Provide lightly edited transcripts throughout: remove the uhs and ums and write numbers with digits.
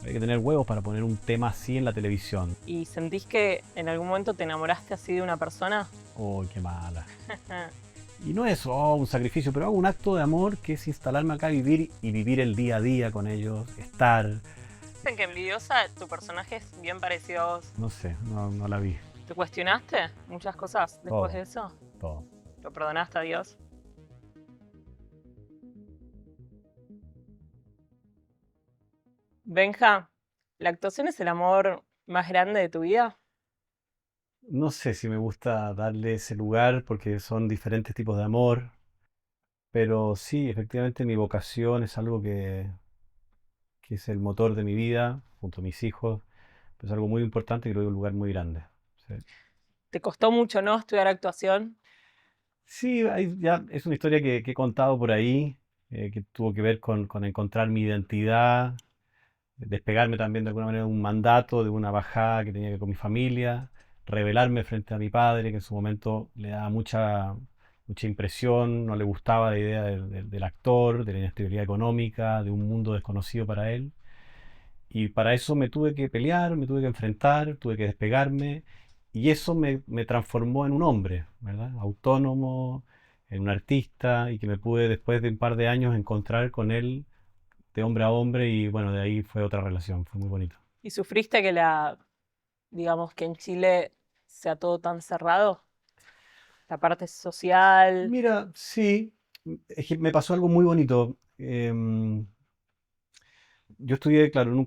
Hay que tener huevos para poner un tema así en la televisión. ¿Y sentís que en algún momento te enamoraste así de una persona? Oh, qué mala. Y no es un sacrificio, pero hago un acto de amor que es instalarme acá a vivir y vivir el día a día con ellos, estar. Dicen que envidiosa tu personaje es bien parecido a vos. No sé, no la vi. ¿Te cuestionaste muchas cosas después Todo, de eso? todo. ¿Lo perdonaste a Dios? Benja, ¿la actuación es el amor más grande de tu vida? No sé si me gusta darle ese lugar porque son diferentes tipos de amor, pero sí, efectivamente mi vocación es algo que es el motor de mi vida, junto a mis hijos, pues es algo muy importante y creo que un lugar muy grande. Sí, ¿Te costó mucho, no, estudiar actuación? sí, ya es una historia que he contado por ahí, que tuvo que ver con encontrar mi identidad, despegarme también de alguna manera de un mandato, de una bajada que tenía que ver con mi familia, rebelarme frente a mi padre, que en su momento le daba mucha impresión, no le gustaba la idea del actor, de la inestabilidad económica, de un mundo desconocido para él. Y para eso me tuve que pelear, me tuve que enfrentar, tuve que despegarme, y eso me transformó en un hombre, ¿verdad? Autónomo, en un artista, y que me pude después de un par de años encontrar con él de hombre a hombre, y bueno, de ahí fue otra relación, fue muy bonito. ¿Y sufriste que digamos, que en Chile sea todo tan cerrado? La parte social. Mira, sí, es que me pasó algo muy bonito. Yo estudié, claro, en un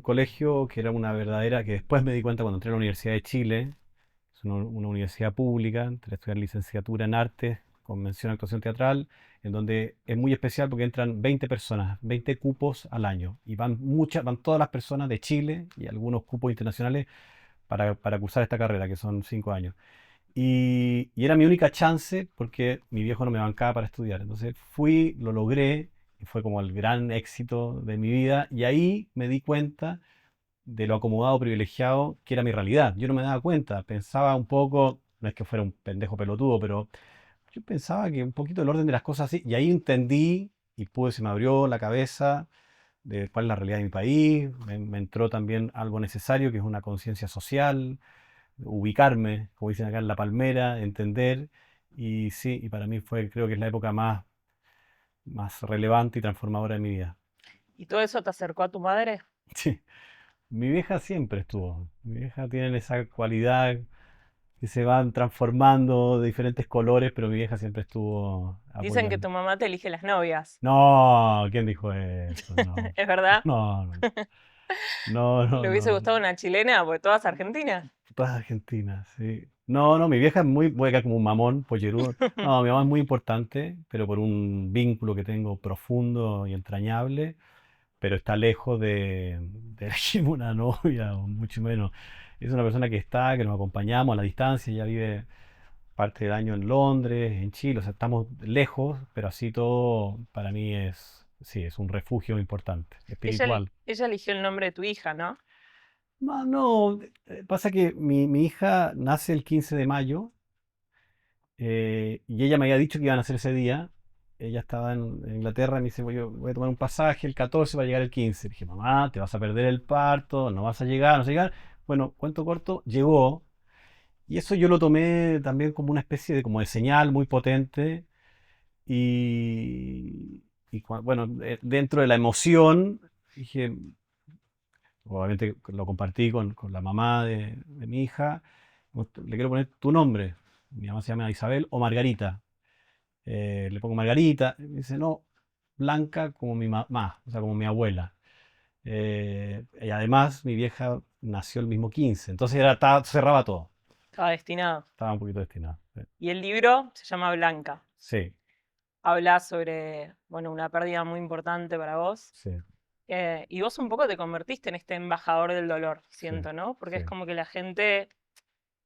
colegio que era una verdadera, que después me di cuenta cuando entré a la Universidad de Chile, es una universidad pública, entré a estudiar licenciatura en arte, con mención a actuación teatral, en donde es muy especial porque entran 20 personas, 20 cupos al año, y van todas las personas de Chile y algunos cupos internacionales para cursar esta carrera, que son 5 años. Y era mi única chance porque mi viejo no me bancaba para estudiar. Entonces fui, lo logré y fue como el gran éxito de mi vida. Y ahí me di cuenta de lo acomodado, privilegiado que era mi realidad. Yo no me daba cuenta, pensaba un poco, no es que fuera un pendejo pelotudo, pero yo pensaba que un poquito el orden de las cosas así. Y ahí entendí y se me abrió la cabeza de cuál es la realidad de mi país. Me entró también algo necesario que es una conciencia social, ubicarme, como dicen acá en La Palmera, entender. Y sí, y para mí creo que es la época más relevante y transformadora de mi vida. ¿Y todo eso te acercó a tu madre? Sí, mi vieja siempre estuvo. Mi vieja tiene esa cualidad que se van transformando de diferentes colores, pero mi vieja siempre estuvo Dicen que apoyando. tu mamá te elige las novias. No, ¿quién dijo eso? No, ¿Es verdad? no, no, no, no, ¿Le hubiese no. gustado una chilena? Porque todas argentinas. Todas argentinas, sí. No, no, mi vieja es muy, voy a quedar como un mamón, pollerudo. No, mi mamá es muy importante, pero por un vínculo que tengo profundo y entrañable, pero está lejos de elegirme una novia, o mucho menos. Es una persona que está, que nos acompañamos a la distancia, ella vive parte del año en Londres, en Chile, o sea, estamos lejos, pero así todo para mí sí, es un refugio importante, espiritual. Ella eligió el nombre de tu hija, ¿no? No, no, pasa que mi hija nace el 15 de mayo. Y ella me había dicho que iban a hacer ese día. Ella estaba en Inglaterra y me dice, voy a tomar un pasaje el 14 para llegar el 15. Le dije, mamá, te vas a perder el parto, no vas a llegar, no vas a llegar. Bueno, cuento corto, llegó. Y eso yo lo tomé también como una especie de, como de señal muy potente. Bueno, dentro de la emoción, dije, obviamente lo compartí con la mamá de mi hija. Le quiero poner tu nombre. Mi mamá se llama Isabel o Margarita. Le pongo Margarita, y me dice, no, Blanca como mi mamá, o sea, como mi abuela. Y además mi vieja nació el mismo 15, entonces cerraba todo, Estaba destinado. estaba un poquito destinado. Y el libro se llama Blanca. Sí, Habla sobre, bueno, una pérdida muy importante para vos. sí, Y vos un poco te convertiste en este embajador del dolor, sí, siento, ¿no? Porque sí, es como que la gente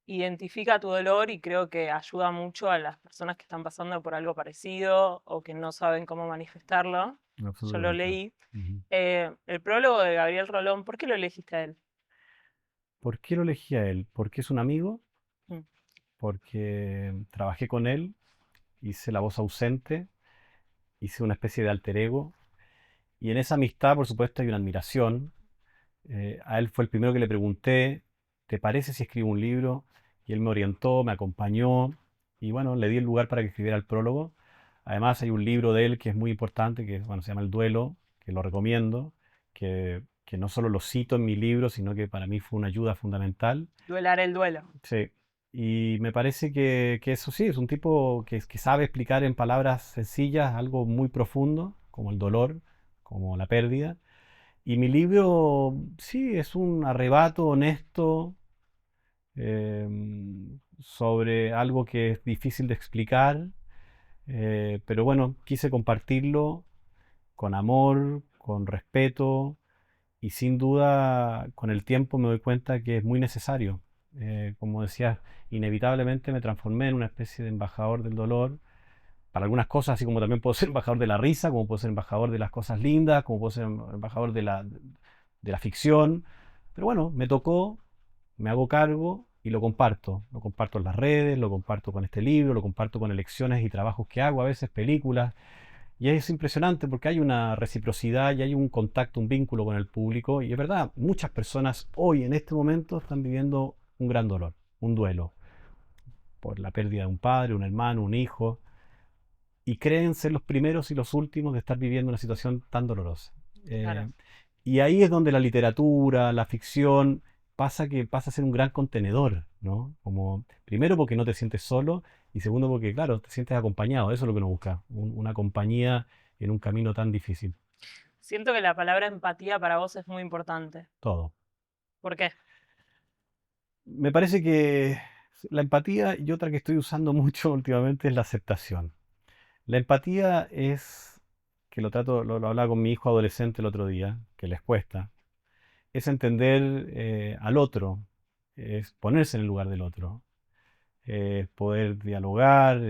identifica tu dolor y creo que ayuda mucho a las personas que están pasando por algo parecido o que no saben cómo manifestarlo. Yo lo absolutamente. leí. Ujú. El prólogo de Gabriel Rolón, ¿por qué lo elegiste a él? ¿Por qué lo elegí a él? Porque es un amigo, Mm. porque trabajé con él, hice la voz ausente, hice una especie de alter ego Y en esa amistad, por supuesto, hay una admiración. A él fue el primero que le pregunté, ¿te parece si escribo un libro? Y él me orientó, me acompañó y bueno, le di el lugar para que escribiera el prólogo. Además hay un libro de él que es muy importante, que bueno, se llama El Duelo, que lo recomiendo, que no solo lo cito en mi libro, sino que para mí fue una ayuda fundamental. Duelar el duelo. Sí. Y me parece que eso sí, es un tipo que sabe explicar en palabras sencillas algo muy profundo, como el dolor, como la pérdida. Y mi libro, sí, es un arrebato honesto sobre algo que es difícil de explicar, pero bueno, quise compartirlo con amor, con respeto y sin duda con el tiempo me doy cuenta que es muy necesario. Como decía, inevitablemente me transformé en una especie de embajador del dolor para algunas cosas, así como también puedo ser embajador de la risa, como puedo ser embajador de las cosas lindas, como puedo ser embajador de la ficción. Pero bueno, me tocó, me hago cargo y lo comparto. Lo comparto en las redes, lo comparto con este libro, lo comparto con elecciones y trabajos que hago, a veces películas. Y es impresionante porque hay una reciprocidad y hay un contacto, un vínculo con el público. Y es verdad, muchas personas hoy en este momento están viviendo un gran dolor, un duelo por la pérdida de un padre, un hermano, un hijo y creen ser los primeros y los últimos de estar viviendo una situación tan dolorosa. Claro. Eh, y ahí es donde la literatura, la ficción, pasa a ser un gran contenedor, ¿no? Como, primero porque no te sientes solo y segundo porque, claro, te sientes acompañado. Eso es lo que uno busca, una compañía en un camino tan difícil. Siento que la palabra empatía para vos es muy importante. Todo. ¿Por qué? Me parece que la empatía y otra que estoy usando mucho últimamente es la aceptación. La empatía es, que lo hablaba con mi hijo adolescente el otro día, que les cuesta, es entender al otro, es ponerse en el lugar del otro, es poder dialogar,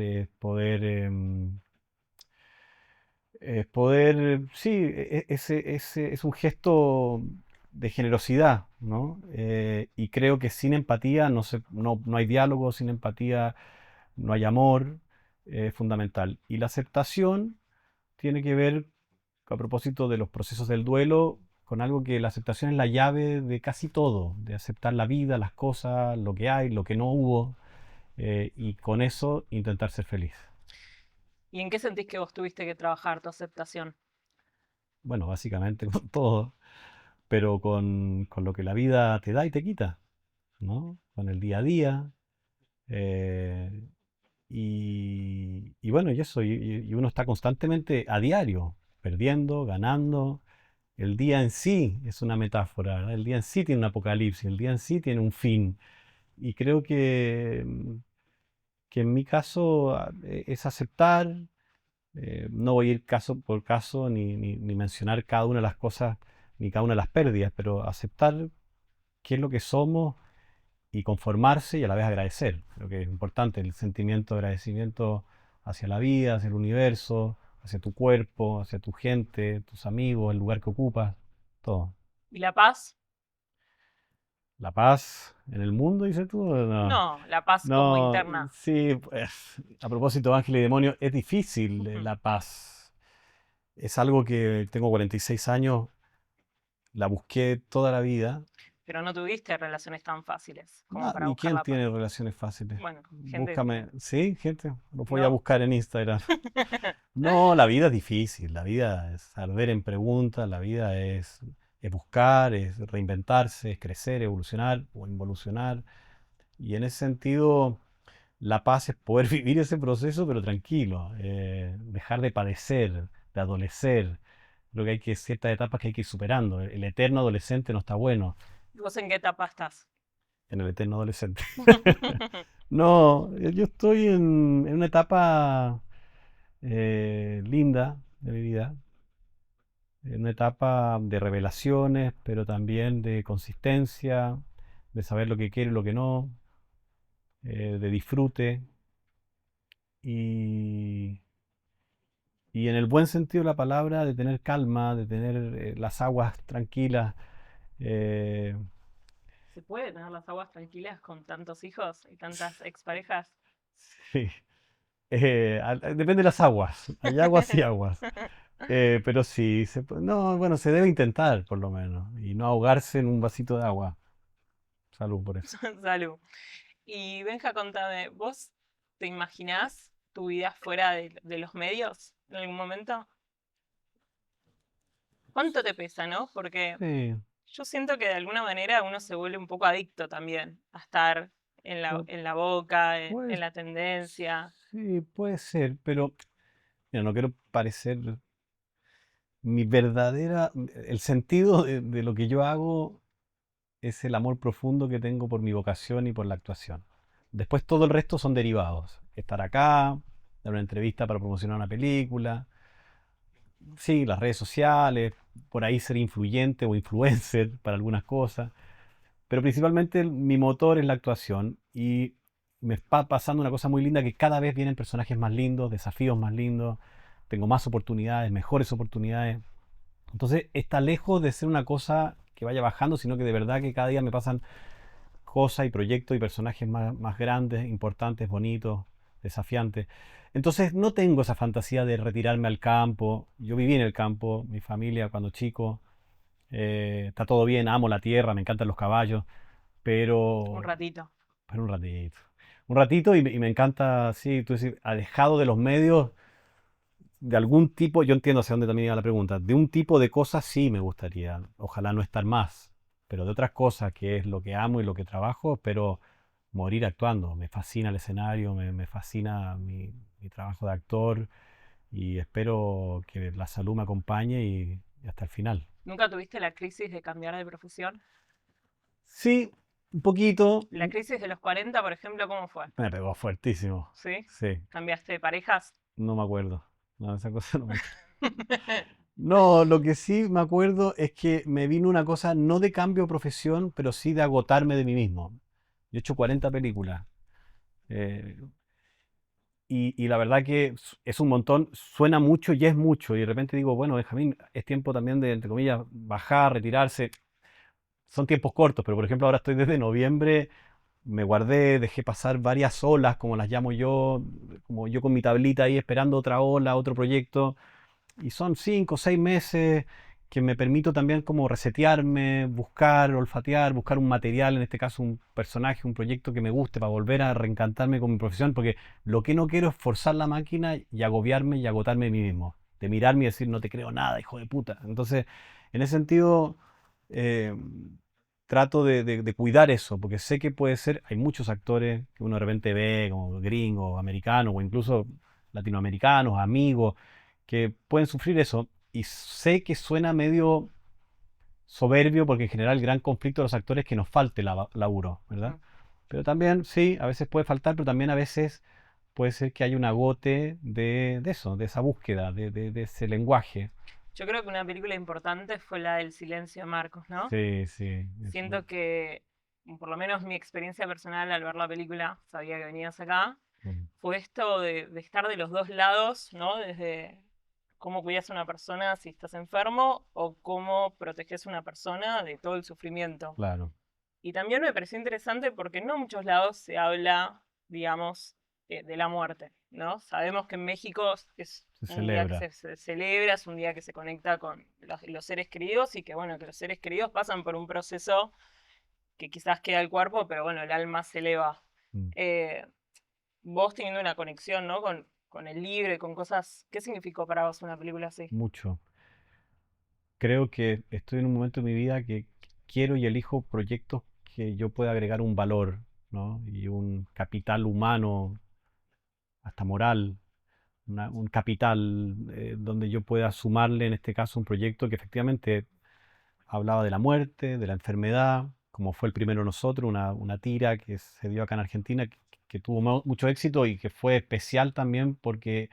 sí, ese es un gesto de generosidad, ¿no? Y creo que sin empatía no hay diálogo, sin empatía no hay amor, es fundamental. Y la aceptación tiene que ver, a propósito de los procesos del duelo, con algo que la aceptación es la llave de casi todo, de aceptar la vida, las cosas, lo que hay, lo que no hubo, y con eso intentar ser feliz. ¿Y en qué sentís que vos tuviste que trabajar tu aceptación? Bueno, básicamente con todo, pero con lo que la vida te da y te quita, ¿no? Con el día a día. eh, y bueno, y eso, y uno está constantemente a diario, perdiendo, ganando. El día en sí es una metáfora, ¿verdad? El día en sí tiene un apocalipsis, el día en sí tiene un fin. Y creo que en mi caso es aceptar, no voy a ir caso por caso ni mencionar cada una de las cosas ni cada una de las pérdidas, pero aceptar qué es lo que somos y conformarse y a la vez agradecer. Creo que es importante el sentimiento de agradecimiento hacia la vida, hacia el universo, hacia tu cuerpo, hacia tu gente, tus amigos, el lugar que ocupas, todo. ¿Y la paz? La paz en el mundo, dices tú. No, No, la paz como no, interna. sí, pues, a propósito de Ángel y Demonio, es difícil la paz. Es algo que tengo 46 años, la busqué toda la vida. Pero no tuviste relaciones tan fáciles como para ¿Y buscar quién la paz. tiene relaciones fáciles? Bueno, gente, Búscame, ¿sí, gente? Lo voy a no. buscar en Instagram. No, la vida es difícil, la vida es arder en preguntas, la vida es buscar, es reinventarse, es crecer, evolucionar o involucionar. Y en ese sentido, la paz es poder vivir ese proceso, pero tranquilo, dejar de padecer, de adolecer. Creo que hay que ciertas etapas que hay que ir superando. El eterno adolescente no está bueno ¿Y vos en qué etapa estás? en el eterno adolescente. No, yo estoy en una etapa linda de mi vida, en una etapa de revelaciones, pero también de consistencia, de saber lo que quiero y lo que no, de disfrute y, y en el buen sentido de la palabra, de tener calma, de tener las aguas tranquilas. eh, ¿Se puede tener las aguas tranquilas con tantos hijos y tantas exparejas? sí, depende de las aguas, hay aguas y aguas. Pero sí, no, bueno, se debe intentar por lo menos y no ahogarse en un vasito de agua. Salud por eso. Salud. Y Benja, contame, ¿vos te imaginás tu vida fuera de los medios en algún momento? ¿Cuánto te pesa, no? Porque Sí, yo siento que de alguna manera uno se vuelve un poco adicto también a estar pu- en la boca, en pues la tendencia. sí, puede ser, pero mira, no quiero parecer mi verdadera, el sentido de lo que yo hago es el amor profundo que tengo por mi vocación y por la actuación. Después todo el resto son derivados. Estar acá, dar una entrevista para promocionar una película, sí, las redes sociales, por ahí ser influyente o influencer para algunas cosas, pero principalmente mi motor es la actuación y me está pasando una cosa muy linda que cada vez vienen personajes más lindos, desafíos más lindos, tengo más oportunidades, mejores oportunidades. Entonces está lejos de ser una cosa que vaya bajando, sino que de verdad que cada día me pasan cosas y proyectos y personajes más grandes, importantes, bonitos, desafiantes. Entonces no tengo esa fantasía de retirarme al campo. Yo viví en el campo, mi familia cuando chico, está todo bien, amo la tierra, me encantan los caballos, Un pero, ratito. pero un ratito. Un ratito y me encanta, sí, tú decís, alejado de los medios, de algún tipo, yo entiendo hacia dónde también iba la pregunta, de un tipo de cosas sí me gustaría, ojalá no estar más, pero de otras cosas, que es lo que amo y lo que trabajo, pero morir actuando. Me fascina el escenario, me fascina mi trabajo de actor y espero que la salud me acompañe y hasta el final. ¿Nunca tuviste la crisis de cambiar de profesión? Sí, un poquito, La crisis de los 40, por ejemplo, ¿cómo fue? me pegó fuertísimo. ¿Sí? Sí, ¿Cambiaste de parejas? no me acuerdo. No, esa cosa no me acuerdo. No, lo que sí me acuerdo es que me vino una cosa no de cambio de profesión, pero sí de agotarme de mí mismo. Yo he hecho 40 películas. eh, y la verdad que es un montón, suena mucho y es mucho. Y de repente digo, bueno, Benjamín, es tiempo también de, entre comillas, bajar, retirarse. Son tiempos cortos, pero por ejemplo ahora estoy desde noviembre, me guardé, dejé pasar varias olas, como las llamo yo, como yo con mi tablita ahí esperando otra ola, otro proyecto. Y son 5 o 6 meses que me permito también como resetearme, buscar, olfatear, buscar un material, en este caso un personaje, un proyecto que me guste para volver a reencantarme con mi profesión, porque lo que no quiero es forzar la máquina y agobiarme y agotarme a mí mismo, de mirarme y decir no te creo nada, hijo de puta. Entonces, en ese sentido, eh, trato de cuidar eso, porque sé que puede ser, hay muchos actores que uno de repente ve como gringos, americanos o incluso latinoamericanos, amigos, que pueden sufrir eso. Y sé que suena medio soberbio porque en general el gran conflicto de los actores es que nos falte laburo, ¿verdad? Mm. Pero también, sí, a veces puede faltar, pero también a veces puede ser que haya un agote de eso, de esa búsqueda, de ese lenguaje. Yo creo que una película importante fue la del Silencio de Marcos, ¿no? Sí, sí, eso. Siento que, por lo menos mi experiencia personal al ver la película, sabía que venías acá, Mm, fue esto de estar de los dos lados, ¿no? Desde cómo cuidas a una persona si estás enfermo o cómo proteges a una persona de todo el sufrimiento. claro, Y también me pareció interesante porque no en muchos lados se habla, digamos, de la muerte, ¿no? Sabemos que en México es se un día que celebra. se celebra, es un día que se conecta con los seres queridos y que, bueno, que los seres queridos pasan por un proceso que quizás queda el cuerpo, pero bueno, el alma se eleva. Mm, Eh, Vos teniendo una conexión, ¿no? Con el libro y con cosas. ¿Qué significó para vos una película así? mucho. Creo que estoy en un momento de mi vida que quiero y elijo proyectos que yo pueda agregar un valor, ¿no? Y un capital humano, hasta moral, un capital donde yo pueda sumarle, en este caso, un proyecto que efectivamente hablaba de la muerte, de la enfermedad, como fue el primero de nosotros, una tira que se dio acá en Argentina, que tuvo mucho éxito y que fue especial también porque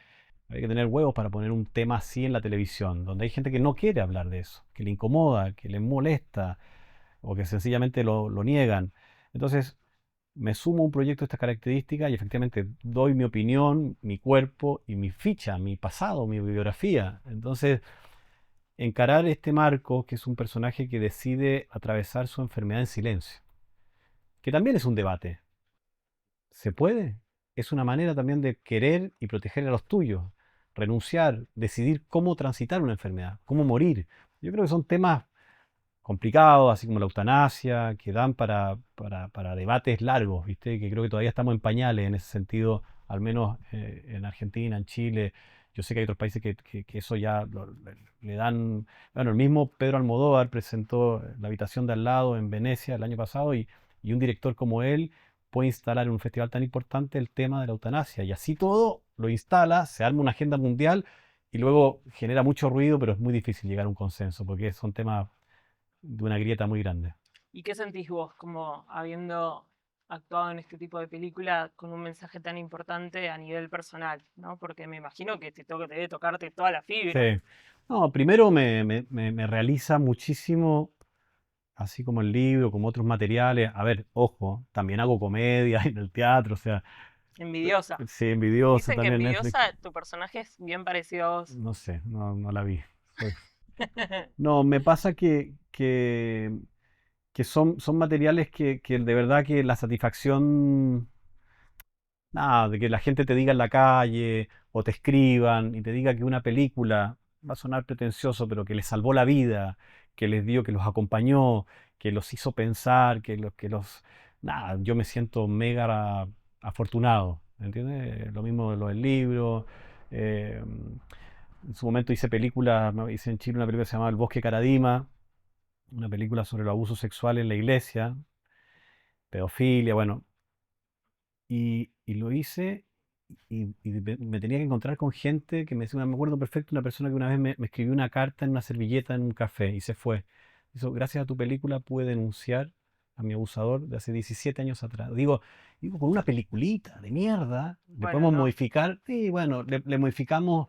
hay que tener huevos para poner un tema así en la televisión, donde hay gente que no quiere hablar de eso, que le incomoda, que le molesta o que sencillamente lo niegan. Entonces, me sumo a un proyecto de estas características y efectivamente doy mi opinión, mi cuerpo y mi ficha, mi pasado, mi biografía. Entonces, encarar este Marco, que es un personaje que decide atravesar su enfermedad en silencio, que también es un debate. ¿Se puede? Es una manera también de querer y proteger a los tuyos. renunciar, decidir cómo transitar una enfermedad, cómo morir. Yo creo que son temas complicados, así como la eutanasia, que dan para debates largos, ¿viste? Que creo que todavía estamos en pañales en ese sentido, al menos en Argentina, en Chile. Yo sé que hay otros países que eso ya le dan... Bueno, el mismo Pedro Almodóvar presentó La habitación de al lado en Venecia el año pasado y un director como él puede instalar en un festival tan importante el tema de la eutanasia. Y así todo lo instala, se arma una agenda mundial y luego genera mucho ruido, pero es muy difícil llegar a un consenso porque son temas de una grieta muy grande. ¿Y qué sentís vos como habiendo actuado en este tipo de película con un mensaje tan importante a nivel personal, ¿no? Porque me imagino que te debe tocarte toda la fibra. Sí. No, primero me realiza muchísimo, así como el libro, como otros materiales. A ver, ojo, también hago comedia en el teatro, o sea, Envidiosa. sí, envidioso Dicen que también Netflix. envidiosa tu personaje es bien parecido a vos. No sé, no la vi. Soy- No, me pasa que son materiales que de verdad que la satisfacción, nada, de que la gente te diga en la calle o te escriban y te diga que una película, va a sonar pretencioso, pero que les salvó la vida, que les dio, que los acompañó, que los hizo pensar, nada, yo me siento mega afortunado, ¿entiendes? Lo mismo de lo del libro. eh, en su momento hice películas, hice en Chile una película que se llamaba El Bosque Caradima, una película sobre el abuso sexual en la iglesia, pedofilia, bueno, y lo hice y me tenía que encontrar con gente que me decía, me acuerdo perfecto, una persona que una vez me escribió una carta en una servilleta en un café y se fue. Dijo, gracias a tu película pude denunciar a mi abusador de hace 17 años atrás. Digo, con una peliculita de mierda, le Bueno, podemos no. modificar, sí, bueno, le modificamos,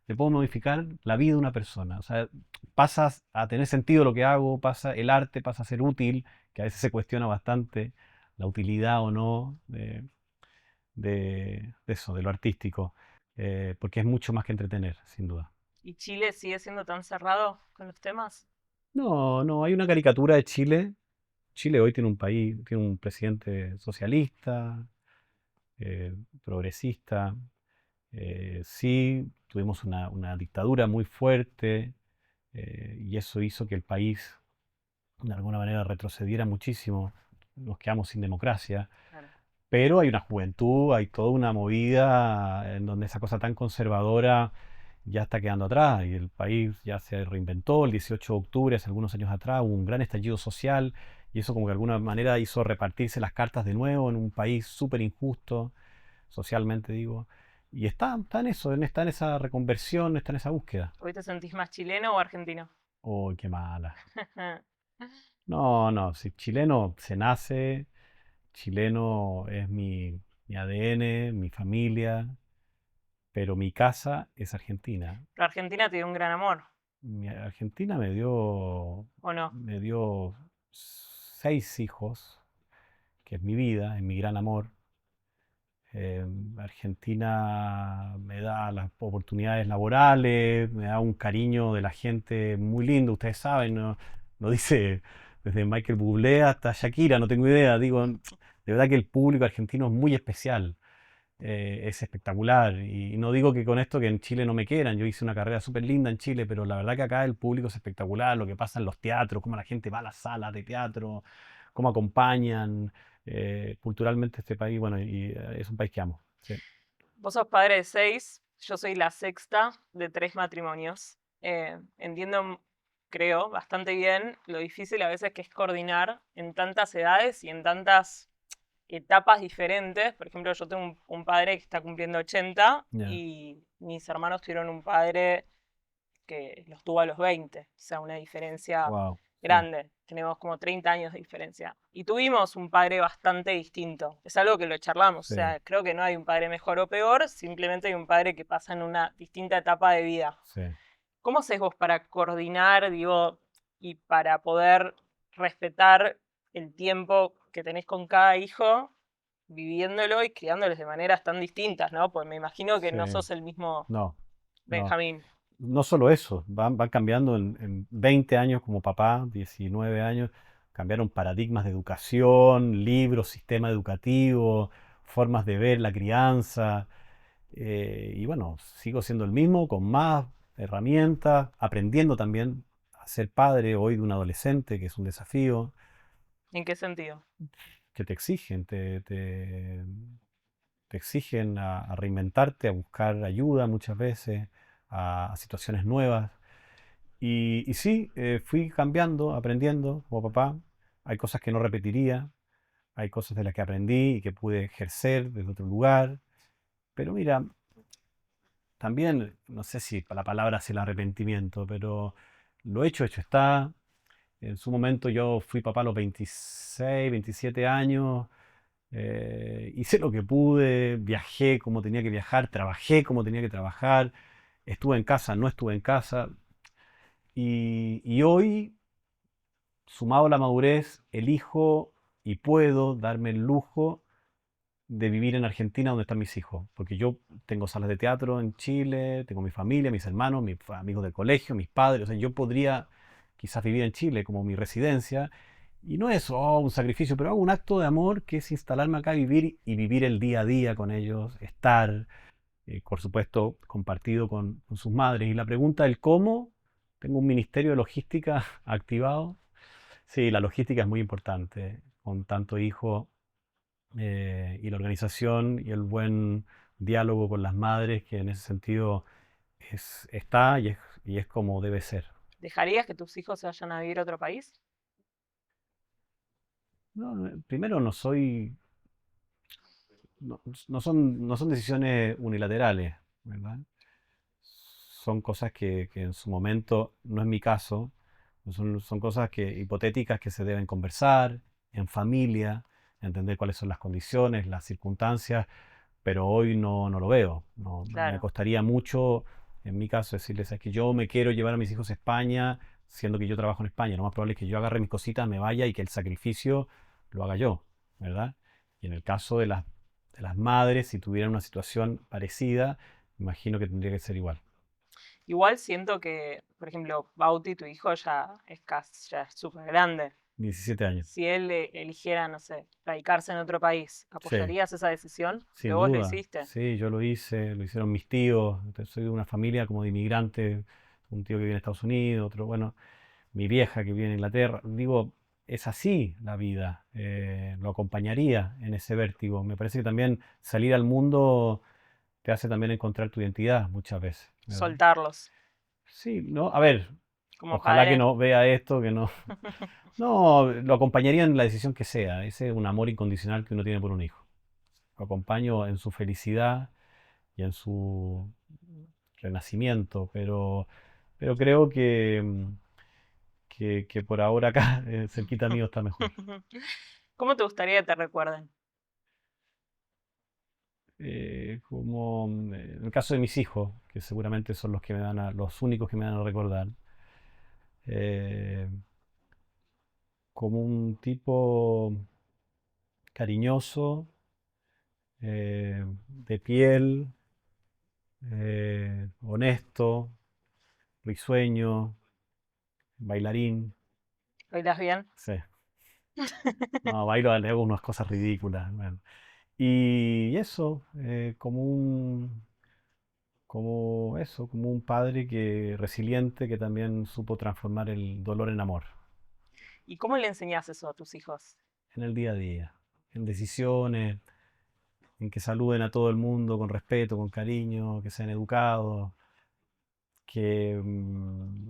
le podemos modificar la vida de una persona. O sea, pasa a tener sentido lo que hago, el arte pasa a ser útil, que a veces se cuestiona bastante la utilidad o no de eso, de lo artístico, porque es mucho más que entretener, sin duda. ¿Y Chile sigue siendo tan cerrado con los temas? No, no, hay una caricatura de Chile. Chile hoy tiene un país, tiene un presidente socialista, progresista. Sí, tuvimos una dictadura muy fuerte y eso hizo que el país de alguna manera retrocediera muchísimo. Nos quedamos sin democracia. Claro. Pero hay una juventud, hay toda una movida en donde esa cosa tan conservadora ya está quedando atrás y el país ya se reinventó. El 18 de octubre, hace algunos años atrás, hubo un gran estallido social y eso como que de alguna manera hizo repartirse las cartas de nuevo en un país súper injusto, socialmente digo. Y está en eso, está en esa reconversión, está en esa búsqueda. ¿Hoy te sentís más chileno o argentino? ¡Oh, qué mala! No, no, si chileno se nace, chileno es mi ADN, mi familia, pero mi casa es Argentina. Pero Argentina te dio un gran amor, Argentina ¿o no? me dio 6 hijos, que es mi vida, es mi gran amor. Argentina me da las oportunidades laborales, me da un cariño de la gente muy lindo, ustedes saben, no dice desde Michael Bublé hasta Shakira, no tengo idea, digo, de verdad que el público argentino es muy especial. Es espectacular. Y no digo que con esto que en Chile no me quieran, yo hice una carrera súper linda en Chile, pero la verdad que acá el público es espectacular, lo que pasa en los teatros, cómo la gente va a las salas de teatro, cómo acompañan culturalmente este país, bueno, es un país que amo. Sí. Vos sos padre de 6, yo soy la sexta de 3 matrimonios. Entiendo, creo, bastante bien lo difícil a veces que es coordinar en tantas edades y en tantas etapas diferentes. Por ejemplo, yo tengo un padre que está cumpliendo 80 Ya. y mis hermanos tuvieron un padre que los tuvo a los 20, o sea, una diferencia Wow. Sí, grande. Tenemos como 30 años de diferencia. Y tuvimos un padre bastante distinto. Es algo que lo charlamos. O sí, sea, creo que no hay un padre mejor o peor, simplemente hay un padre que pasa en una distinta etapa de vida. sí. ¿Cómo haces vos para coordinar, digo, y para poder respetar el tiempo que tenés con cada hijo, viviéndolo y criándolos de maneras tan distintas, ¿no? Pues me imagino que Sí. no sos el mismo No, no. Benjamín. No solo eso, van cambiando en 20 años como papá, 19 años, cambiaron paradigmas de educación, libros, sistema educativo, formas de ver la crianza. Y bueno, sigo siendo el mismo, con más herramientas, aprendiendo también a ser padre hoy de un adolescente, que es un desafío, ¿En qué sentido? que te exigen, te exigen a reinventarte, a buscar ayuda muchas veces, a situaciones nuevas. Y sí, fui cambiando, aprendiendo como papá. Hay cosas que no repetiría, hay cosas de las que aprendí y que pude ejercer desde otro lugar. Pero mira, también, no sé si la palabra es el arrepentimiento, pero lo hecho está. En su momento yo fui papá a los 26, 27 años, hice lo que pude, viajé como tenía que viajar, trabajé como tenía que trabajar, estuve en casa, no estuve en casa. Y hoy, sumado a la madurez, elijo y puedo darme el lujo de vivir en Argentina donde están mis hijos. Porque yo tengo salas de teatro en Chile, tengo mi familia, mis hermanos, mis amigos del colegio, mis padres. O sea, yo podría quizás vivir en Chile como mi residencia. Y no es un sacrificio, pero hago un acto de amor que es instalarme acá a vivir y vivir el día a día con ellos, estar, por supuesto, compartido con sus madres. Y la pregunta del cómo, tengo un ministerio de logística activado. Sí, la logística es muy importante. Con tanto hijo, y la organización y el buen diálogo con las madres, que en ese sentido está y es como debe ser. ¿Dejarías que tus hijos se vayan a vivir a otro país? No, primero no soy, no, no son decisiones unilaterales, ¿verdad? Son cosas que en su momento, no es mi caso, son cosas hipotéticas que se deben conversar en familia, entender cuáles son las condiciones, las circunstancias, pero hoy no lo veo. No, me Claro. costaría mucho, en mi caso, decirles es que yo me quiero llevar a mis hijos a España, siendo que yo trabajo en España. Lo más probable es que yo agarre mis cositas, me vaya y que el sacrificio lo haga yo, ¿verdad? Y en el caso de las madres, si tuvieran una situación parecida, imagino que tendría que ser igual. Igual siento que, por ejemplo, Bauti, tu hijo, ya es súper grande. 17 años. Si él eligiera, no sé, radicarse en otro país, Sí, ¿apoyarías esa decisión? Porque sin vos lo duda. hiciste. Sí, yo lo hice, lo hicieron mis tíos. Soy de una familia como de inmigrantes, un tío que vive en Estados Unidos, otro, bueno, mi vieja que vive en Inglaterra. Digo, es así la vida. Lo acompañaría en ese vértigo. Me parece que también salir al mundo te hace también encontrar tu identidad muchas veces, ¿verdad? Soltarlos. Sí, no, a ver, Como ojalá que padre. no vea esto, que no. No, lo acompañaría en la decisión que sea. Ese es un amor incondicional que uno tiene por un hijo. Lo acompaño en su felicidad y en su renacimiento, pero creo que por ahora acá, cerquita mío, está mejor. ¿Cómo te gustaría que te recuerden? Como en el caso de mis hijos, que seguramente son los que los únicos que me van a recordar, eh, como un tipo cariñoso, de piel, honesto, risueño, bailarín. ¿Bailas bien? Sí, no, bailo, le hago unas cosas ridículas. Bueno. Y eso, como eso, como un padre que resiliente que también supo transformar el dolor en amor, ¿Y cómo le enseñas eso a tus hijos? en el día a día, en decisiones, en que saluden a todo el mundo con respeto, con cariño, que sean educados, que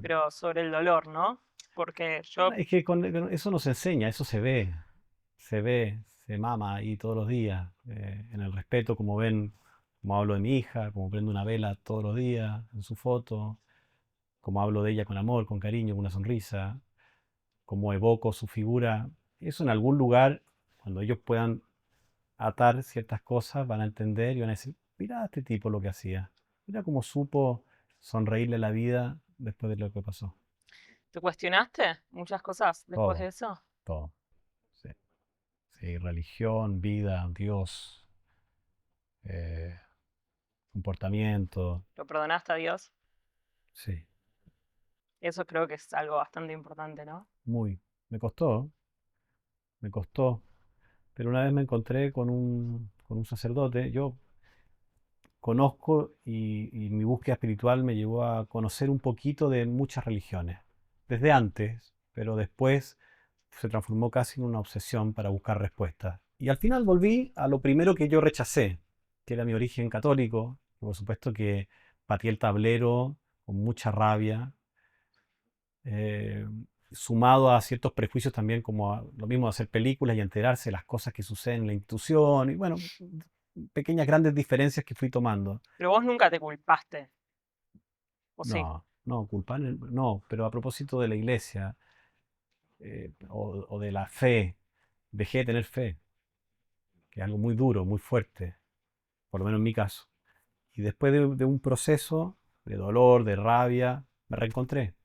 Pero sobre el dolor, ¿no? Porque yo, es que con eso no se enseña, eso se ve, se mama ahí todos los días, en el respeto, como ven, como hablo de mi hija, como prendo una vela todos los días en su foto, como hablo de ella con amor, con cariño, con una sonrisa, como evoco su figura. Eso en algún lugar, cuando ellos puedan atar ciertas cosas, van a entender y van a decir, mira este tipo lo que hacía, mira cómo supo sonreírle a la vida después de lo que pasó. ¿te cuestionaste muchas cosas después de Todo, eso? todo. Sí, sí, religión, vida, Dios, eh, comportamiento, ¿Lo perdonaste a Dios? sí, Eso creo que es algo bastante importante, ¿no? muy. Me costó, me costó, pero una vez me encontré con un sacerdote. Yo conozco y mi búsqueda espiritual me llevó a conocer un poquito de muchas religiones, desde antes, pero después se transformó casi en una obsesión para buscar respuestas. Y al final volví a lo primero que yo rechacé, que era mi origen católico. Por supuesto que pateé el tablero con mucha rabia, eh, sumado a ciertos prejuicios también, como lo mismo de hacer películas y enterarse de las cosas que suceden en la institución, y bueno, pequeñas grandes diferencias que fui tomando. Pero vos nunca te culpaste, ¿o sí? No, no, culpar, no, pero a propósito de la iglesia o de la fe, dejé de tener fe, que es algo muy duro, muy fuerte, por lo menos en mi caso. Y después de un proceso de dolor, de rabia, me reencontré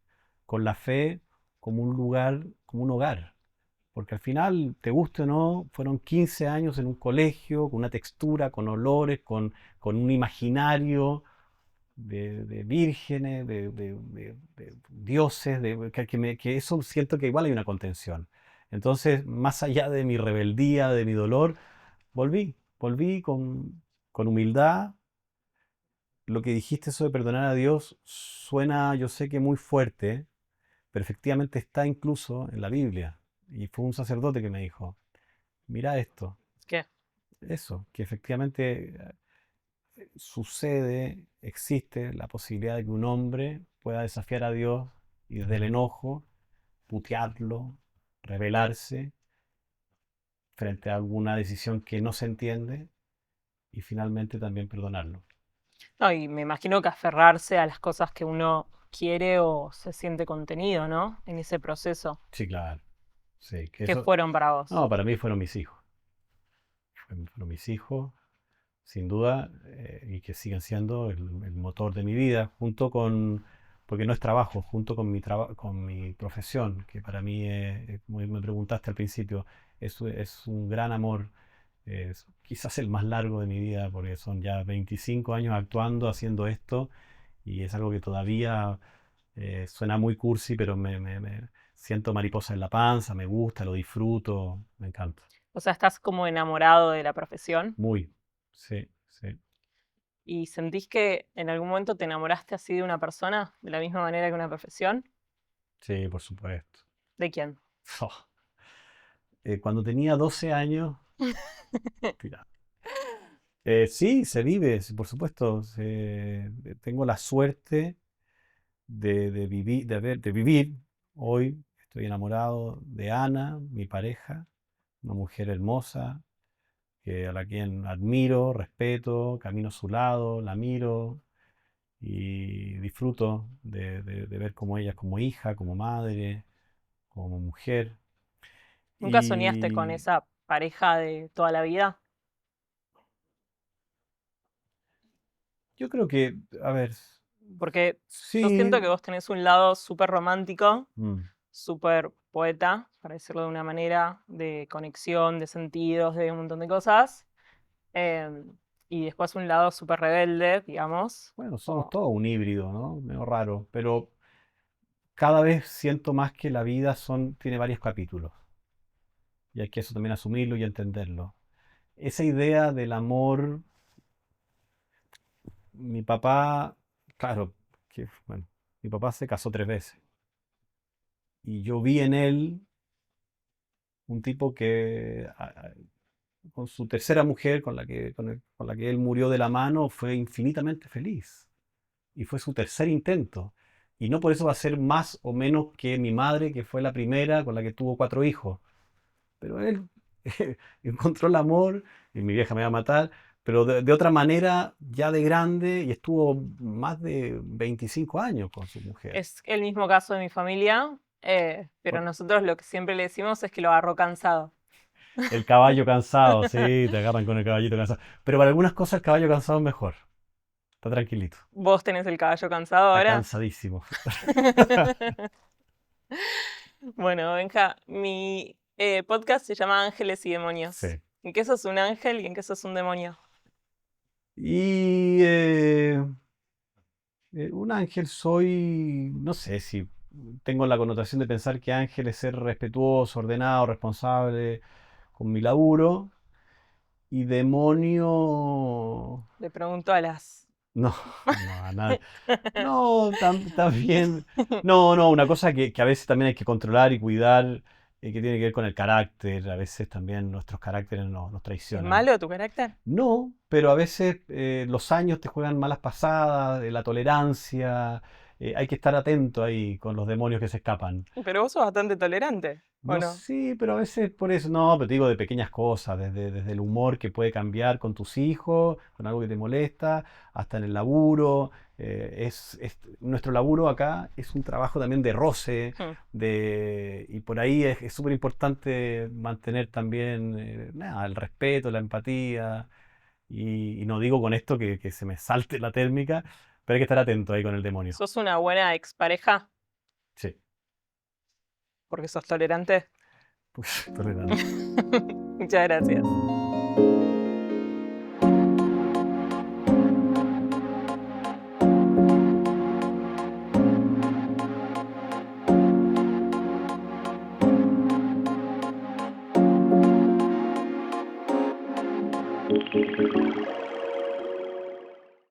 con la fe como un lugar, como un hogar. Porque al final, te guste o no, fueron 15 años en un colegio, con una textura, con olores, con un imaginario de vírgenes, de dioses, que eso siento que igual hay una contención. Entonces, más allá de mi rebeldía, de mi dolor, volví con humildad. Lo que dijiste, eso de perdonar a Dios, suena, yo sé que muy fuerte, pero efectivamente está incluso en la Biblia. Y fue un sacerdote que me dijo, mira esto, ¿Qué? eso, que efectivamente sucede, existe la posibilidad de que un hombre pueda desafiar a Dios y desde el enojo putearlo, rebelarse frente a alguna decisión que no se entiende y finalmente también perdonarlo. No, y me imagino que aferrarse a las cosas que uno quiere o se siente contenido, ¿no? En ese proceso. Sí, claro. Sí, que ¿Qué eso, fueron para vos? no, para mí fueron mis hijos. Fueron mis hijos, sin duda, y que siguen siendo el motor de mi vida, porque no es trabajo, junto con con mi profesión, que para mí, como me preguntaste al principio, es un gran amor, es quizás el más largo de mi vida, porque son ya 25 años actuando, haciendo esto, y es algo que todavía suena muy cursi, pero me siento mariposa en la panza, me gusta, lo disfruto, me encanta. O sea, estás como enamorado de la profesión Muy, sí, sí, y sentís que en algún momento te enamoraste así de una persona de la misma manera que una profesión. sí, por supuesto. ¿De quién? Cuando tenía 12 años, tira. Sí, se vive, sí, por supuesto. Tengo la suerte de vivir. Hoy estoy enamorado de Ana, mi pareja, una mujer hermosa, a la quien admiro, respeto, camino a su lado, la miro y disfruto de ver cómo ella es como hija, como madre, como mujer. ¿Nunca soñaste con Y esa pareja de toda la vida? yo creo que, a ver, Porque yo siento sí, que vos tenés un lado súper romántico, mm, súper poeta, para decirlo de una manera, de conexión, de sentidos, de un montón de cosas. em, y después un lado súper rebelde, digamos. bueno, somos Como, todos un híbrido, ¿no? Medio raro, pero cada vez siento más que la vida tiene varios capítulos y hay que eso también asumirlo y entenderlo. Esa idea del amor, mi papá, claro, bueno, mi papá se casó 3 veces y yo vi en él un tipo que con su tercera mujer, con la que él murió de la mano, fue infinitamente feliz. Y fue su tercer intento. Y no por eso va a ser más o menos que mi madre, que fue la primera con la que tuvo 4 hijos. Pero él encontró el amor, y mi vieja me va a matar, pero de otra manera, ya de grande, y estuvo más de 25 años con su mujer. es el mismo caso de mi familia, pero Por- nosotros lo que siempre le decimos es que lo agarró cansado. El caballo cansado, sí, te agarran con el caballito cansado. Pero para algunas cosas el caballo cansado es mejor. Está tranquilito. ¿Vos tenés el caballo cansado Está ahora? cansadísimo. Bueno, Benja, mi podcast se llama Ángeles y Demonios. Sí. ¿En qué sos un ángel y en qué sos un demonio? Y un ángel soy, no sé si tengo la connotación de pensar que ángel es ser respetuoso, ordenado, responsable con mi laburo. Y demonio. Le pregunto a las... No, no, a nadie. No, también. No, no, una cosa que a veces también hay que controlar y cuidar, que tiene que ver con el carácter. A veces también nuestros caracteres nos ¿Es traicionan. malo tu carácter? No, pero a veces los años te juegan malas pasadas, la tolerancia. Hay que estar atento ahí con los demonios que se escapan. Pero vos sos bastante tolerante, ¿o No, no? sí, pero a veces por eso, no, pero te digo de pequeñas cosas, desde el humor que puede cambiar con tus hijos, con algo que te molesta, hasta en el laburo. Nuestro laburo acá es un trabajo también de roce, Hmm. y por ahí es súper importante mantener también nada, el respeto, la empatía, y no digo con esto que se me salte la térmica, pero hay que estar atento ahí con el demonio. ¿Sos una buena expareja Sí, porque sos tolerante? pues, tolerante. Muchas gracias.